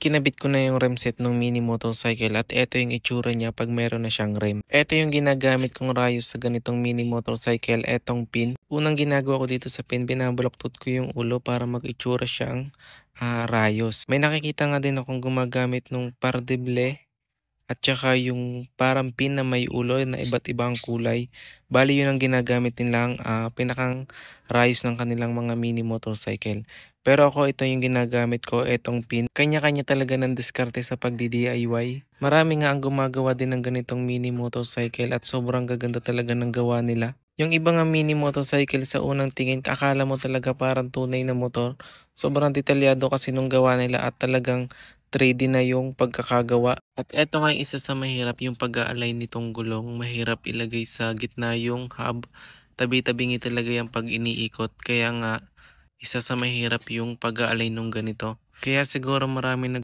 Kinabit ko na yung rem set ng mini motorcycle at eto yung itsura niya pag meron na siyang rem. Eto yung ginagamit kong rayos sa ganitong mini motorcycle, etong pin. Unang ginagawa ko dito sa pin, binabaloktot ko yung ulo para mag-itsura siyang rayos. May nakikita nga din akong gumagamit ng pardeble at saka yung parang pin na may ulo na iba't ibang kulay. Bali yun ang ginagamit nilang pinakang rayos ng kanilang mga mini motorcycle. Pero ako ito yung ginagamit ko, etong pin. Kanya-kanya talaga ng diskarte sa pagdi-DIY. Marami nga ang gumagawa din ng ganitong mini motorcycle at sobrang gaganda talaga ng gawa nila. Yung iba nga mini motorcycle sa unang tingin, akala mo talaga parang tunay na motor. Sobrang detalyado kasi nung gawa nila at talagang 3D na yung pagkakagawa. At eto nga yung isa sa mahirap, yung pag-a-align nitong gulong. Mahirap ilagay sa gitna yung hub. Tabi-tabingi talaga yung pag iniikot. Kaya nga, isa sa mahirap yung pag-a-align nung ganito. Kaya siguro marami